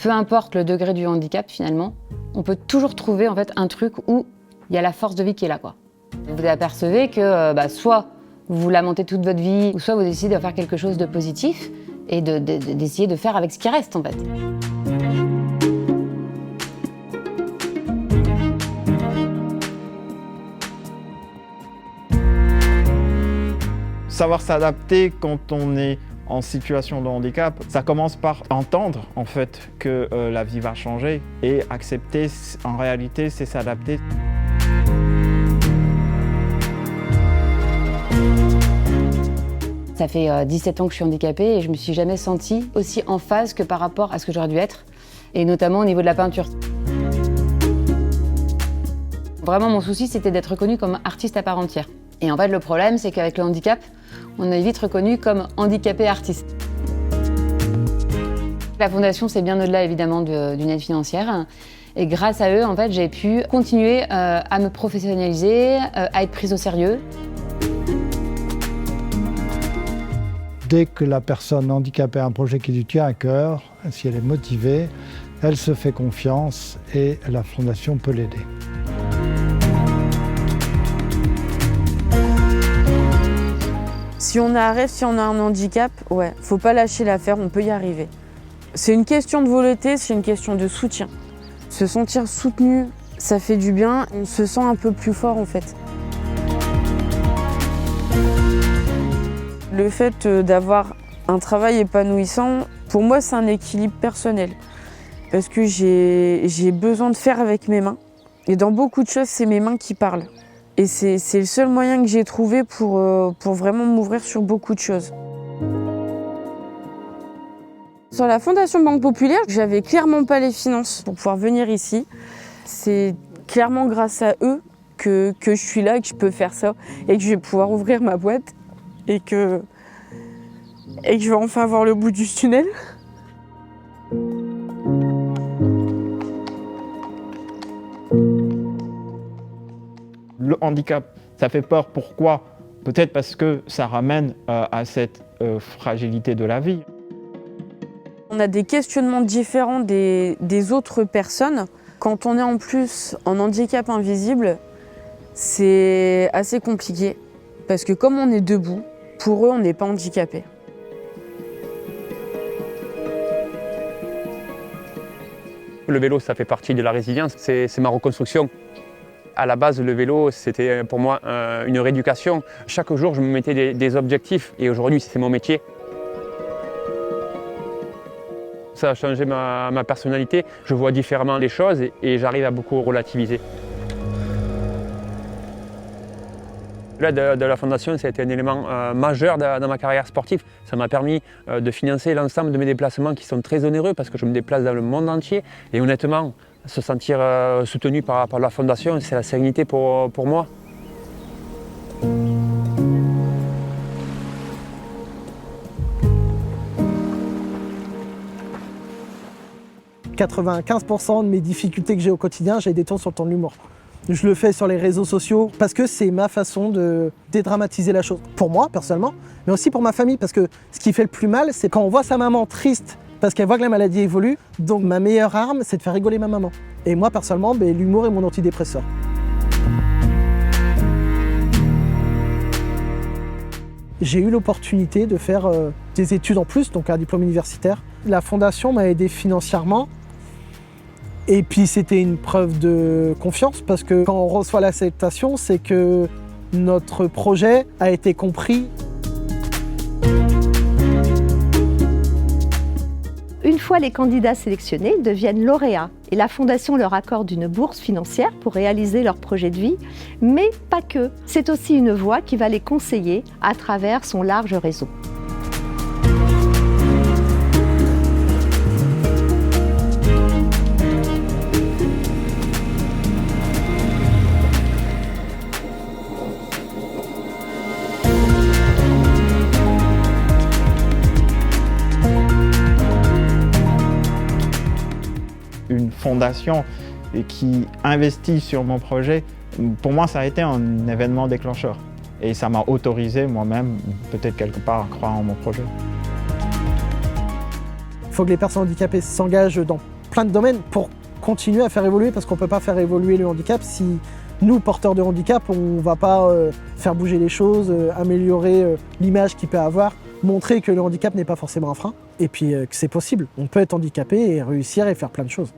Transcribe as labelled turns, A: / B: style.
A: Peu importe le degré du handicap finalement, on peut toujours trouver en fait un truc où il y a la force de vie qui est là, quoi. Vous apercevez que soit vous lamentez toute votre vie, ou soit vous décidez de faire quelque chose de positif et d'essayer de faire avec ce qui reste en fait.
B: Savoir s'adapter quand on est en situation de handicap, ça commence par entendre en fait que la vie va changer et accepter, en réalité, c'est s'adapter.
A: Ça fait 17 ans que je suis handicapée et je me suis jamais sentie aussi en phase que par rapport à ce que j'aurais dû être, et notamment au niveau de la peinture. Vraiment, mon souci, c'était d'être reconnue comme artiste à part entière. Et en fait, le problème, c'est qu'avec le handicap, on est vite reconnu comme handicapé artiste. La fondation, c'est bien au-delà, évidemment, d'une aide financière. Et grâce à eux, en fait, j'ai pu continuer à me professionnaliser, à être prise au sérieux.
C: Dès que la personne handicapée a un projet qui lui tient à cœur, si elle est motivée, elle se fait confiance et la fondation peut l'aider.
D: Si on a un rêve, si on a un handicap, ouais, faut pas lâcher l'affaire, on peut y arriver. C'est une question de volonté, c'est une question de soutien. Se sentir soutenu, ça fait du bien, on se sent un peu plus fort en fait. Le fait d'avoir un travail épanouissant, pour moi c'est un équilibre personnel. Parce que j'ai besoin de faire avec mes mains. Et dans beaucoup de choses, c'est mes mains qui parlent. Et c'est le seul moyen que j'ai trouvé pour vraiment m'ouvrir sur beaucoup de choses. Sur la Fondation Banque Populaire, j'avais clairement pas les finances pour pouvoir venir ici. C'est clairement grâce à eux que je suis là, que je peux faire ça et que je vais pouvoir ouvrir ma boîte et que je vais enfin voir le bout du tunnel.
B: Le handicap, ça fait peur. Pourquoi? Peut-être parce que ça ramène à cette fragilité de la vie.
D: On a des questionnements différents des autres personnes. Quand on est en plus en handicap invisible, c'est assez compliqué. Parce que comme on est debout, pour eux, on n'est pas handicapé.
E: Le vélo, ça fait partie de la résilience, c'est ma reconstruction. À la base, le vélo, c'était pour moi une rééducation. Chaque jour, je me mettais des objectifs et aujourd'hui, c'est mon métier. Ça a changé ma personnalité, je vois différemment les choses et j'arrive à beaucoup relativiser. L'aide de la Fondation, ça a été un élément majeur dans ma carrière sportive. Ça m'a permis de financer l'ensemble de mes déplacements qui sont très onéreux parce que je me déplace dans le monde entier. Et honnêtement, se sentir soutenu par la Fondation, c'est la sérénité pour moi.
F: « 95% de mes difficultés que j'ai au quotidien, j'ai des tours sur le ton de l'humour. Je le fais sur les réseaux sociaux parce que c'est ma façon de dédramatiser la chose. Pour moi, personnellement, mais aussi pour ma famille. Parce que ce qui fait le plus mal, c'est quand on voit sa maman triste parce qu'elle voit que la maladie évolue. Donc ma meilleure arme, c'est de faire rigoler ma maman. Et moi, personnellement, l'humour est mon antidépresseur. J'ai eu l'opportunité de faire des études en plus, donc un diplôme universitaire. La Fondation m'a aidé financièrement. Et puis c'était une preuve de confiance parce que quand on reçoit l'acceptation, c'est que notre projet a été compris.
G: Une fois les candidats sélectionnés, ils deviennent lauréats et la Fondation leur accorde une bourse financière pour réaliser leur projet de vie, mais pas que. C'est aussi une voix qui va les conseiller à travers son large réseau.
B: Une fondation qui investit sur mon projet, pour moi, ça a été un événement déclencheur. Et ça m'a autorisé moi-même, peut-être quelque part, à croire en mon projet.
F: Il faut que les personnes handicapées s'engagent dans plein de domaines pour continuer à faire évoluer, parce qu'on ne peut pas faire évoluer le handicap si nous, porteurs de handicap, on ne va pas faire bouger les choses, améliorer l'image qu'il peut avoir, montrer que le handicap n'est pas forcément un frein, et puis que c'est possible. On peut être handicapé et réussir et faire plein de choses.